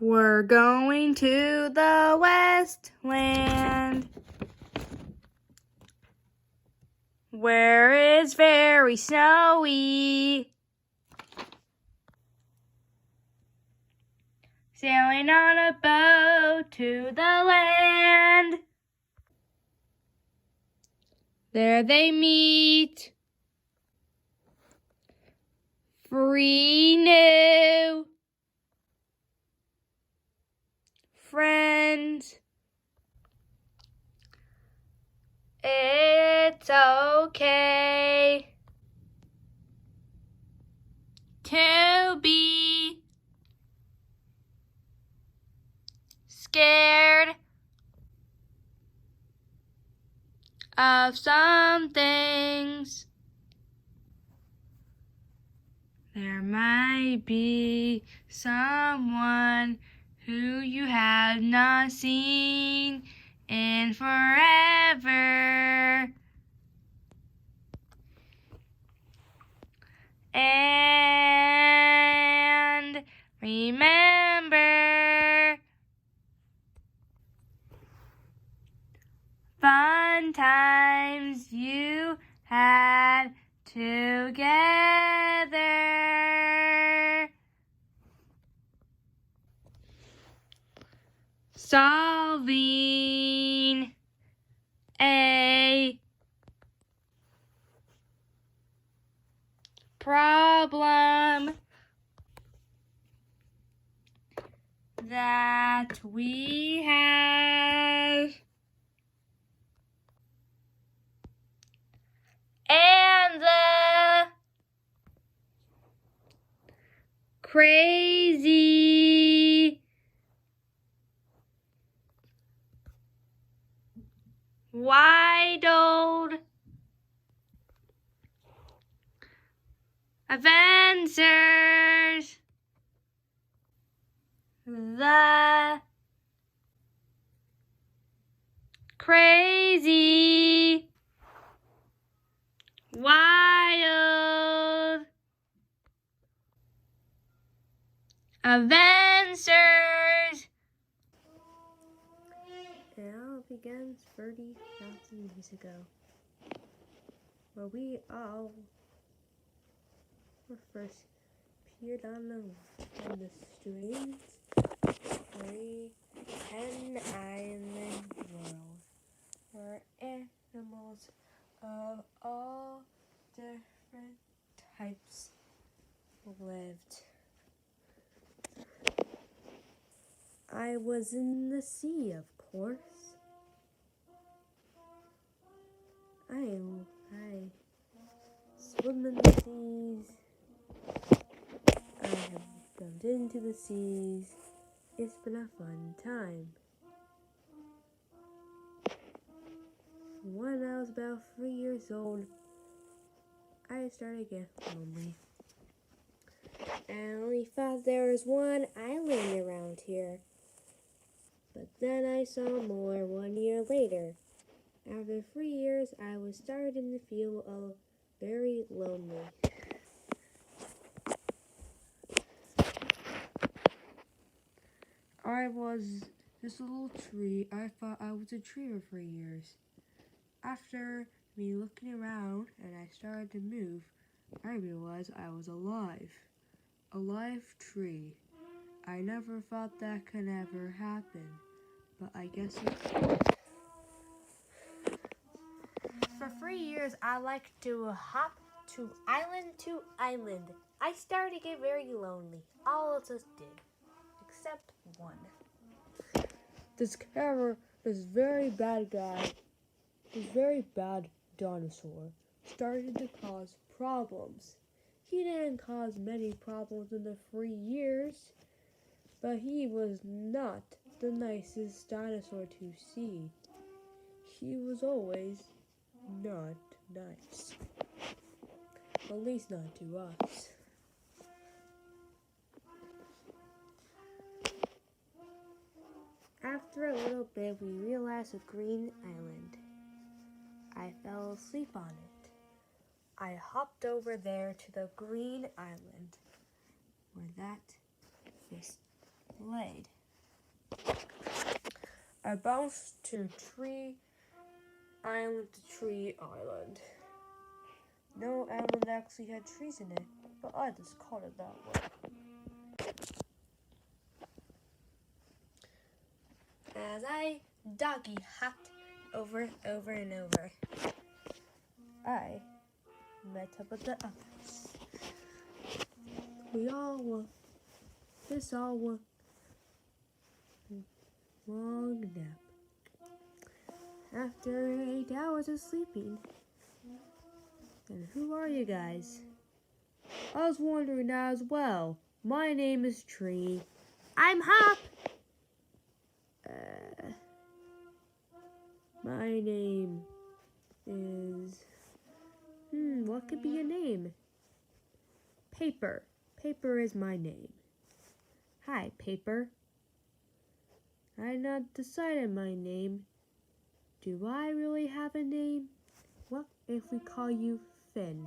We're going to the Westland, where it's very snowy. Sailing on a boat to the land. There they meet 3 new friends. It's okay to be scared of some things. There might be someone who you have not seen in forever. And remember, fun times you had together. Solving a problem that we have, and the crazy wide old adventures, the crazy wild adventures. It all began 30,000 years ago, where we all were first appeared on the strange, free, 10-island world, where animals of all different types lived. I was in the sea, of course. I swim in the seas. I have jumped into the seas. It's been a fun time. When I was about 3 years old, I started getting lonely. I only thought there was one island around here. But then I saw more 1 year later. After 3 years, I was starting to feel very lonely. I was this little tree. I thought I was a tree for 3 years. After me looking around and I started to move, I realized I was alive. A live tree. I never thought that could ever happen, but I guess it could. For 3 years, I liked to hop to island. I started to get very lonely. All of us did, except one. This very bad guy, this very bad dinosaur, started to cause problems. He didn't cause many problems in the 3 years, but he was not the nicest dinosaur to see. He was always not nice. At least not to us. After a little bit, we realized a green island. I fell asleep on it. I hopped over there to the green island, where that this played. I bounced to tree island to tree island. No island actually had trees in it, but I just called it that way. As I doggy hopped over and over, I met up with the others. This all was long nap. After 8 hours of sleeping. And who are you guys? I was wondering that as well. My name is Tree. I'm Hop. My name is... what could be a name? Paper. Paper is my name. Hi, Paper. I not decided my name. Do I really have a name? What if we call you Finn?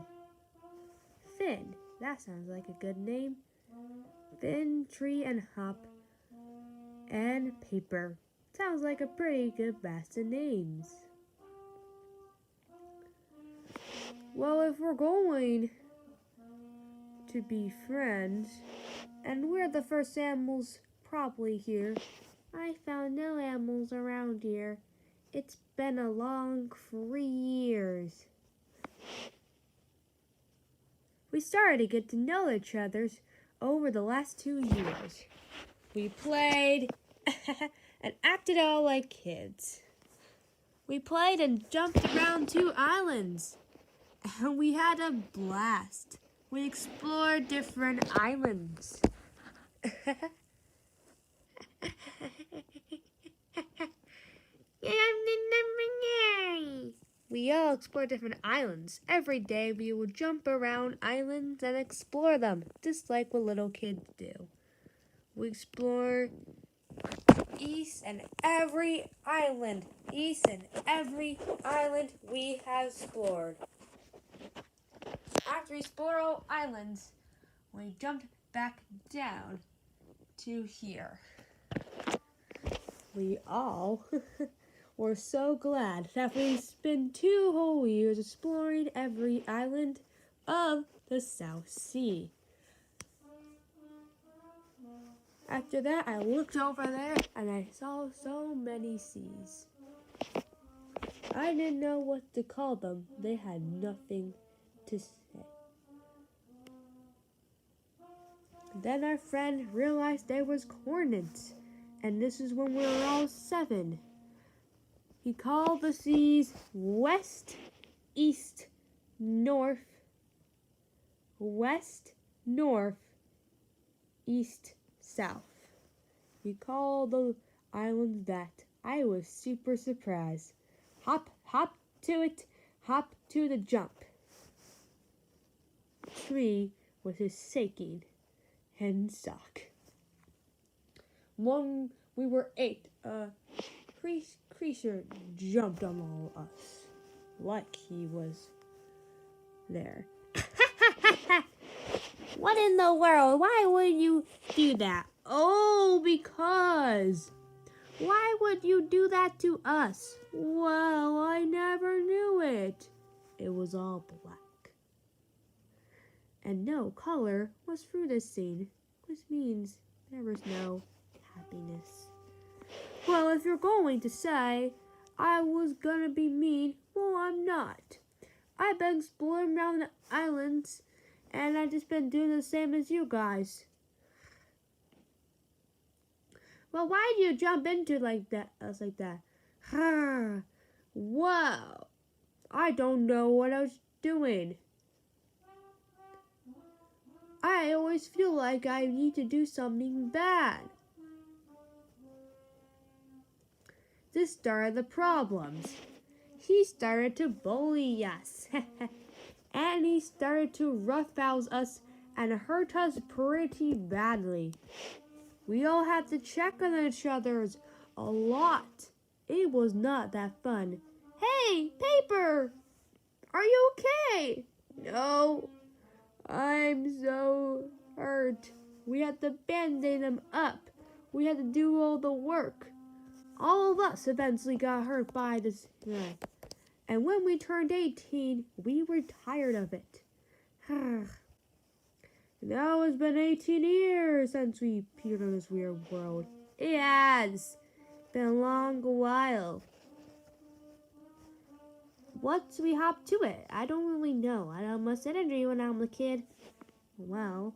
Finn. That sounds like a good name. Finn, Tree, and Hop, and Paper. Sounds like a pretty good batch of names. Well, if we're going to be friends, and we're the first animals probably here, I found no animals around here. It's been a long 3 years. We started to get to know each other over the last 2 years. We played and acted all like kids. We played and jumped around 2 islands. And we had a blast. We explored different islands. We all explore different islands. Every day we will jump around islands and explore them, just like what little kids do. We explore each and every island. Each and every island we have explored. After we explore all islands, we jumped back down to here. We all were so glad that we spent 2 whole years exploring every island of the South Sea. After that, I looked over there and I saw so many seas. I didn't know what to call them. They had nothing to say. Then our friend realized there was hornets, and this is when we were all 7. He called the seas west, east, north, west, north, east, south. He called the islands that. I was super surprised. Hop, hop to it, hop to the jump. Tree was his shaking and sock. When we were 8, creature jumped on all of us like he was there. What in the world? Why would you do that? Oh, because. Why would you do that to us? Well, I never knew it. It was all black. And no color was through this scene, which means there was no happiness. Well, if you're going to say I was gonna be mean, well, I'm not. I've been exploring around the islands, and I've just been doing the same as you guys. Well, why did you jump into like that? Us like that? Wow, I don't know what I was doing. I always feel like I need to do something bad. This started the problems. He started to bully us. And he started to roughhouse us and hurt us pretty badly. We all had to check on each other a lot. It was not that fun. Hey, Paper! Are you okay? No, I'm so hurt. We had to band-aid him up. We had to do all the work. All of us eventually got hurt by this. And when we turned 18, we were tired of it. Now it's been 18 years since we appeared on this weird world. It has been a long while. Once we hop to it, I don't really know. I had much energy when I was a kid. Well,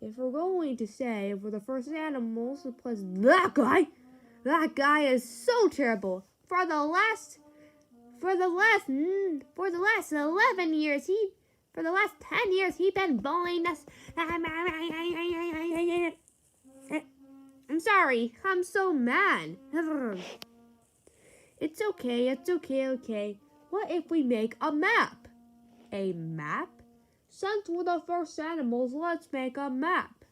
if we're going to say we're the first animals to play that guy is so terrible. For the last 11 years, for the last 10 years, he's been bullying us. I'm sorry. I'm so mad. It's okay. What if we make a map? A map? Since we're the first animals, let's make a map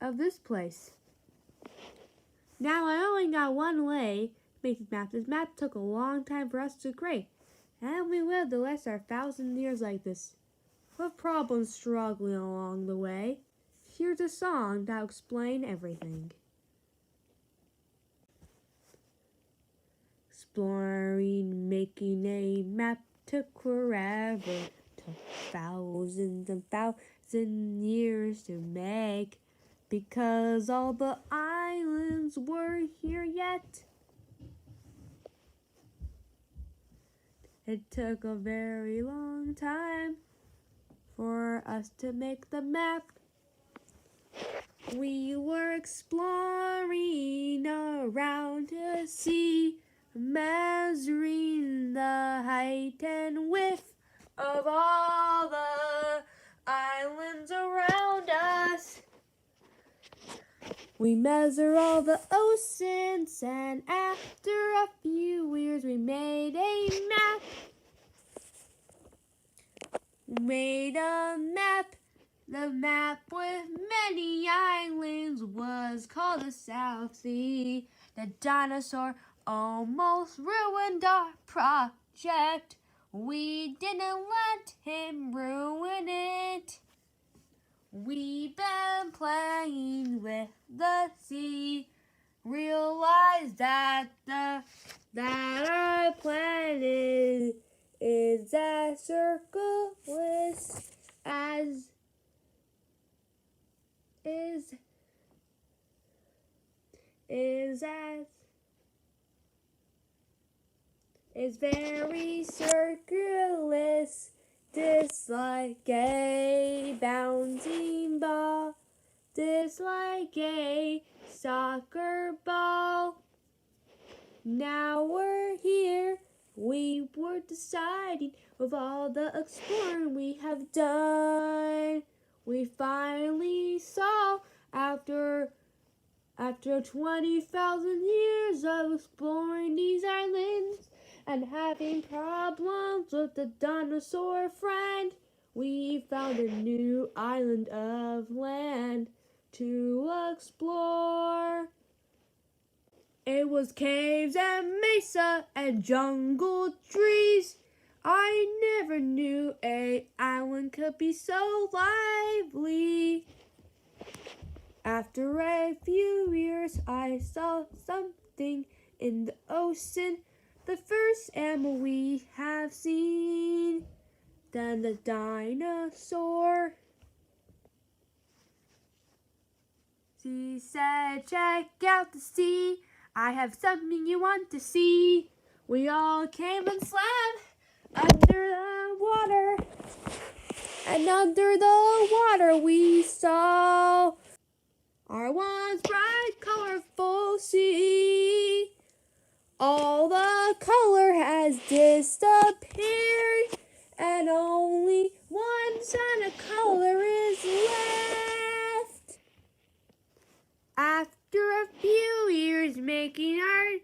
of this place. Now, I only got one way to make this map. This map took a long time for us to create. And we lived the last 1,000 years like this, with problems struggling along the way. Here's a song that'll explain everything. Exploring, making a map took forever. Took thousands and thousands years to make, because all the islands were here yet. It took a very long time for us to make the map. We were exploring around to see, measuring the height and width of all the islands around us. We measure all the oceans, and after a few years we made a map. The map with many islands was called the South Sea. The dinosaur almost ruined our project. We didn't let him ruin it. We've been playing with the sea. Realize that our planet is as circleless as is very circleless, just like a bouncing ball, just like a soccer ball. Now we're here. We were deciding with all the exploring we have done. We finally saw after 20,000 years of exploring these islands and having problems with the dinosaur friend, we found a new island of land to explore. It was caves and mesa and jungle trees. I never knew an island could be so lively. After a few years, I saw something in the ocean, the first animal we have seen. Then the dinosaur. She said, "Check out the sea. I have something you want to see." We all came and swam under the water. And under the water we saw our once bright, colorful sea. All the color has disappeared, and only one sign of color is left. After a few years making art,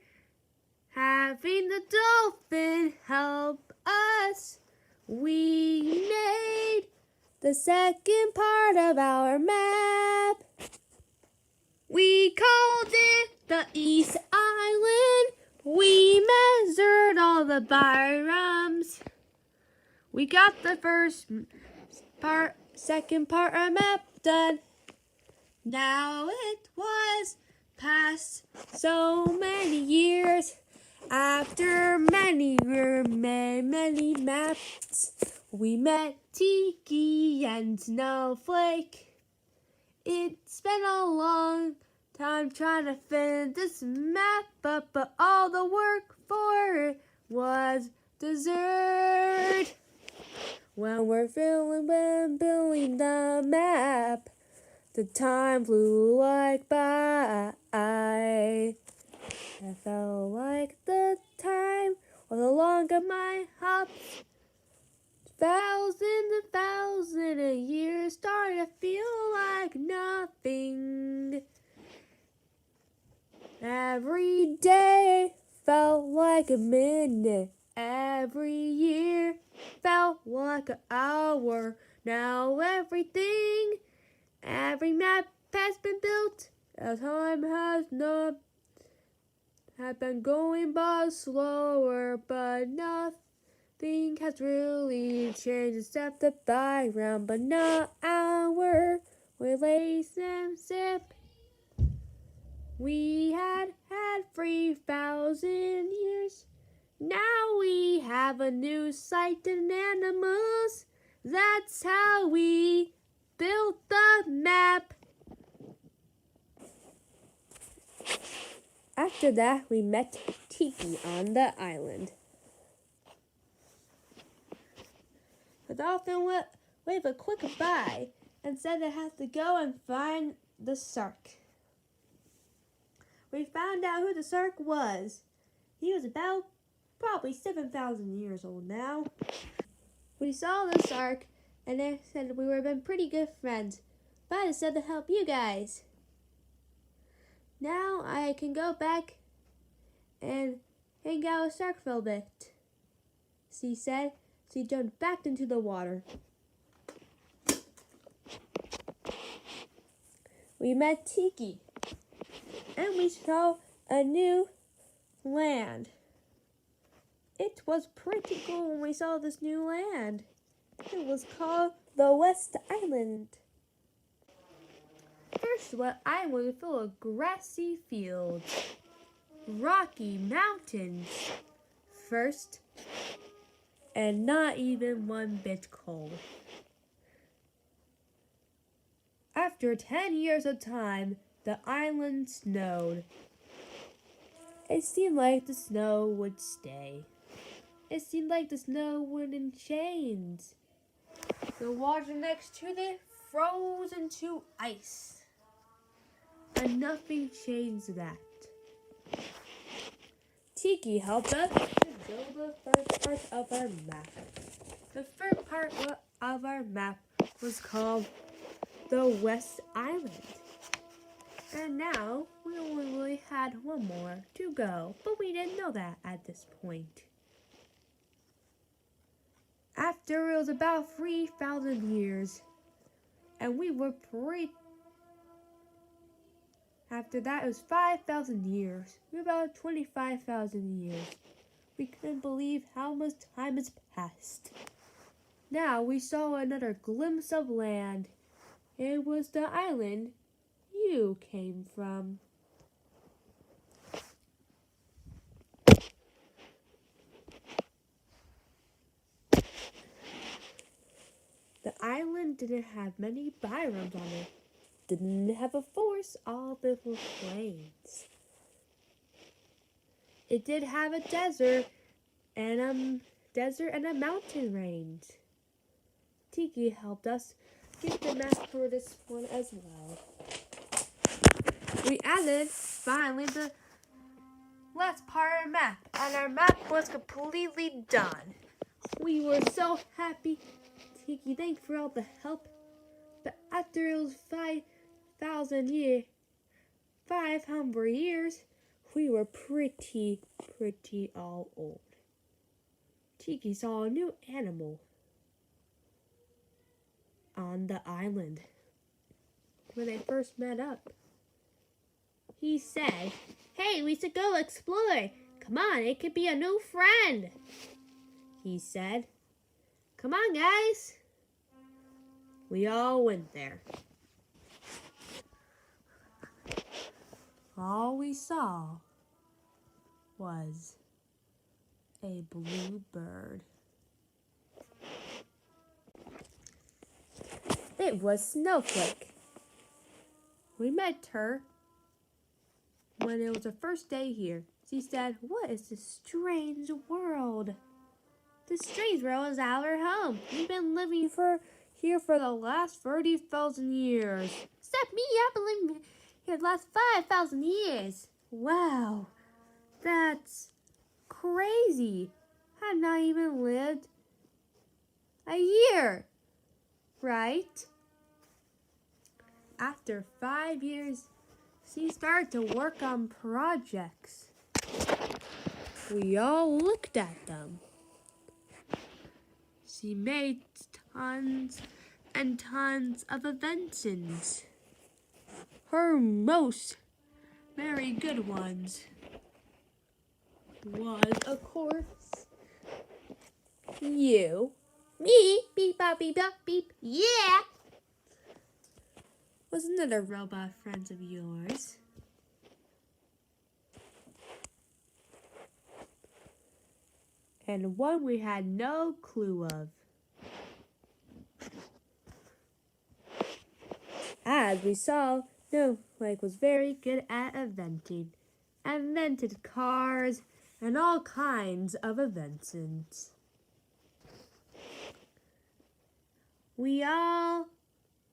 having the dolphin help us, we made the second part of our map. We called it the East Island. We measured all the biomes. We got the first part, second part of our map done. Now it was past so many years. After many maps, we met Tiki and Snowflake. It's been a long time trying to finish this map up, but all the work for it was dessert. When we're building the map, the time flew like by. I felt like the time was no longer my hops. Thousand of years started to feel like nothing. Every day felt like a minute. Every year felt like an hour. Now every map has been built. As time has not have been going by slower, but nothing has really changed except the background, but not our relationship. We had 3,000 years. Now we have a new sight in animals. That's how we built the map. After that, we met Tiki on the island. The dolphin waved a quick goodbye and said it has to go and find the shark. We found out who the shark was. He was about probably 7,000 years old now. We saw the shark and they said we were been pretty good friends, but I decided to help you guys. Now I can go back and hang out with shark for a bit, she said. She jumped back into the water. We met Tiki and we saw a new land. It was pretty cool when we saw this new land. It was called the West Island. First, what island was full of grassy fields, rocky mountains, first, and not even one bit cold. After 10 years of time, the island snowed. It seemed like the snow would stay. It seemed like the snow wouldn't change. The water next to it froze into ice. And nothing changed that. Tiki helped us to build the first part of our map. The first part of our map was called the West Island. And now we only really had one more to go, but we didn't know that at this point. After it was about 3,000 years, and we were After that, it was 5,000 years. We were about 25,000 years. We couldn't believe how much time has passed. Now we saw another glimpse of land. It was the island you came from. The island didn't have many biomes on it. Didn't have a forest, all built with plains. It did have a desert and a mountain range. Tiki helped us get the map for this one as well. We added finally the last part of our map, and our map was completely done. We were so happy. Tiki, thanks for all the help. But after it was 5,000 years, 500 years, we were pretty all old. Tiki saw a new animal on the island when they first met up. He said, "Hey, we should go explore. Come on, it could be a new friend," he said. "Come on, guys." We all went there. all we saw was a blue bird. It was Snowflake. We met her when it was her first day here. She said, "What is this strange world? This strange world is our home. We've been living here for the last 30,000 years. Except me, I've been living here the last 5,000 years. Wow, that's crazy. I've not even lived a year, right?" After 5 years, she started to work on projects. We all looked at them. She made tons and tons of inventions. Her most very good ones was, of course, you. Me, beep, bop, beep, bop, beep, yeah. Was another robot friend of yours. And one we had no clue of. As we saw, Snowflake was very good at inventing. Invented cars and all kinds of inventions. We all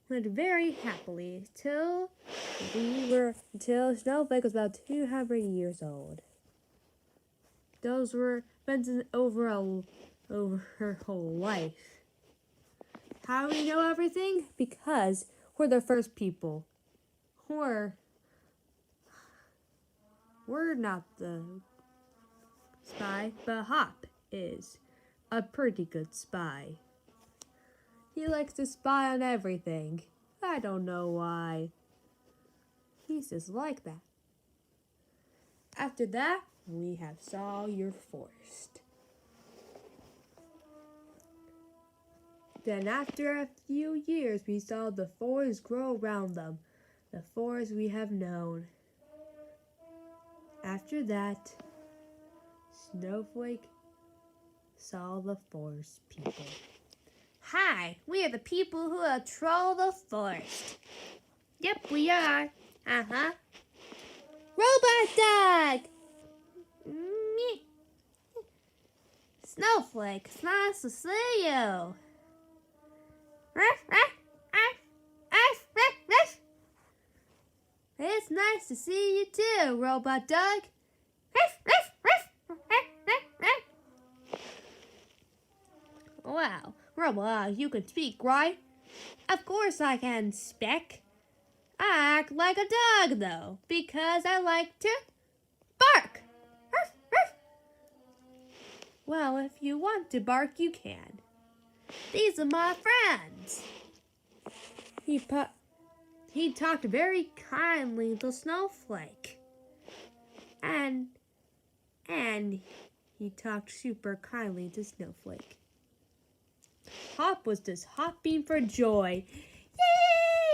went very happily till Snowflake was about 200 years old. Those were inventions over her whole life. How do we know everything? Because we're the first people. We're not the spy, but Hop is a pretty good spy. He likes to spy on everything. I don't know why. He's just like that. After that, we have saw your forest. Then after a few years, we saw the forest grow around them. The forest we have known. After that, Snowflake saw the forest people. Hi, we are the people who patrol the forest. Yep, we are. Uh-huh. Robot dog! Me. Snowflake, it's nice to see you. It's nice to see you too, robot dog. Wow, robot, you can speak, right? Of course I can speak. I act like a dog, though, because I like to bark. Well, if you want to bark, you can. These are my friends. He talked very kindly to Snowflake. And he talked super kindly to Snowflake. Hop was just hopping for joy.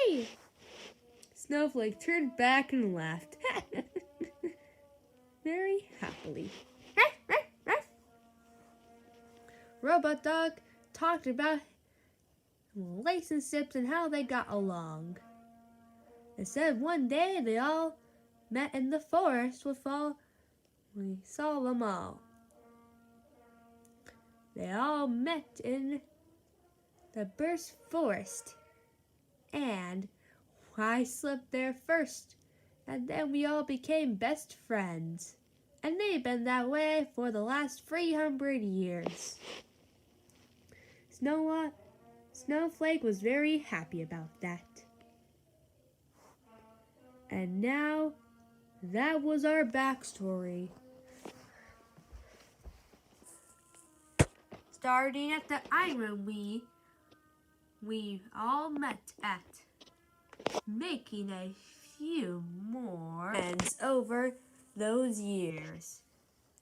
Yay! Snowflake turned back and laughed. Very happily. Robot Dog talked about relationships and how they got along. They said one day they all met in the forest we saw them all. They all met in the burst forest, and I slept there first, and then we all became best friends. And they've been that way for the last 300 years. Snowflake was very happy about that. And now, that was our backstory. Starting at the island we all met at, making a few more friends over those years.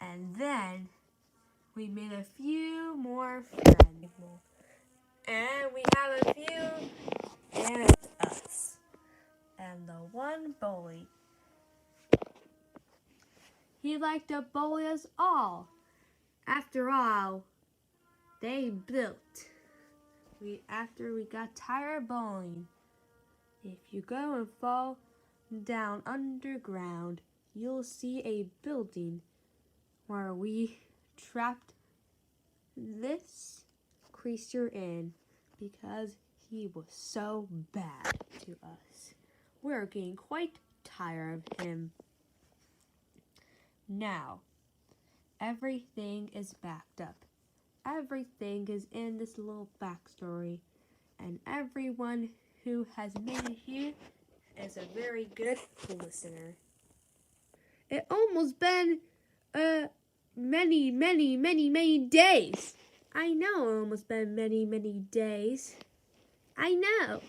And then we made a few more friends. And we have a few, and it's us. And the one bully. He liked to bully us all. After all, they built. After we got tired of bullying. If you go and fall down underground, you'll see a building where we trapped this creature in because he was so bad to us. We're getting quite tired of him. Now, everything is backed up. Everything is in this little backstory, and everyone who has made it here is a very good listener. It almost been many days. I know it almost been many days. I know.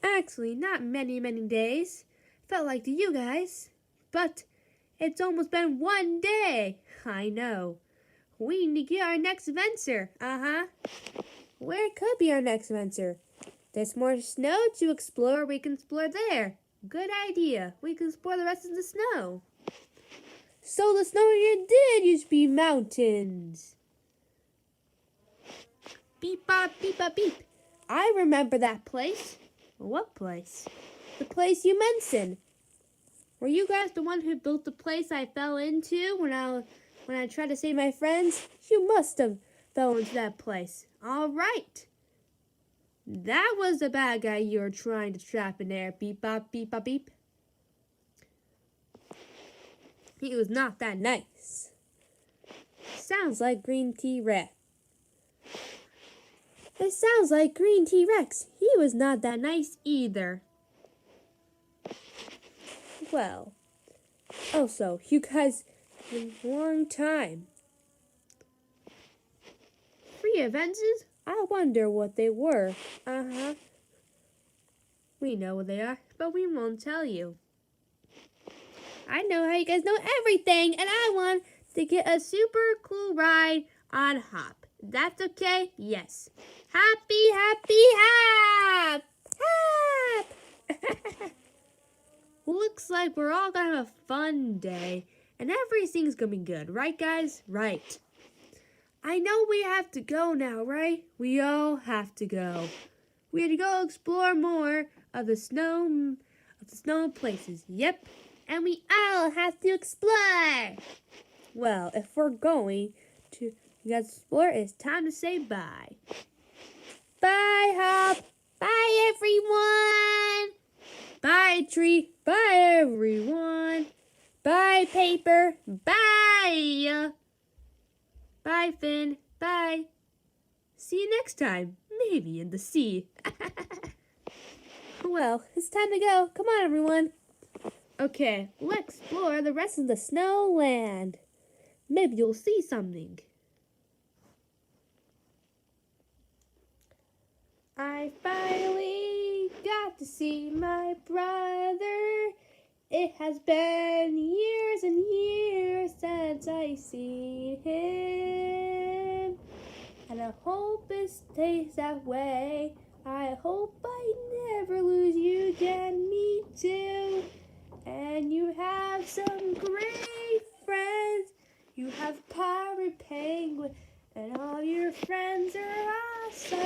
Actually, not many days. Felt like to you guys. But it's almost been 1 day. I know. We need to get our next adventure. Where could be our next adventure? There's more snow to explore. We can explore there. Good idea. We can explore the rest of the snow. So the snow here did used to be mountains. Beep, bop, beep, bop, beep. I remember that place. What place? The place you mentioned. Were you guys the one who built the place I fell into when I tried to save my friends? You must have fell into that place. All right. That was the bad guy you were trying to trap in there. Beep, bop, beep, bop, beep. He was not that nice. Sounds like Green T-Rex. It sounds like Green T-Rex. He was not that nice either. Well, also, you guys, a long time. 3 adventures? I wonder what they were. We know what they are, but we won't tell you. I know how you guys know everything, and I want to get a super cool ride on Hop. That's okay? Yes. Happy, hop! Hop! Looks like we're all gonna have a fun day, and everything's gonna be good, right guys? Right. I know we have to go now, right? We all have to go. We have to go explore more of the snow places. Yep. And we all have to explore. Well, if we're going to explore, it's time to say bye. Bye, Hop. Bye, everyone. Bye, Tree. Bye, everyone. Bye, Paper. Bye. Bye, Finn. Bye. See you next time. Maybe in the sea. Well, it's time to go. Come on, everyone. Okay, let's explore the rest of the snowland. Maybe you'll see something. I finally got to see my brother. It has been years and years since I seen him. And I hope it stays that way. I hope I never lose you, and me too. And you have some great friends. You have Pirate Penguin, and all your friends are awesome.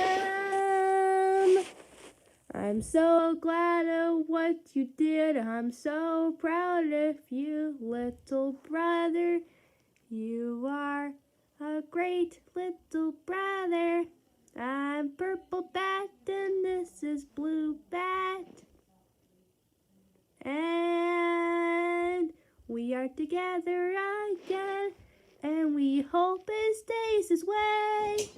I'm so glad of what you did. I'm so proud of you, little brother. You are a great little brother. I'm Purple Bat, and this is Blue Bat. And we are together again, and we hope it stays this way.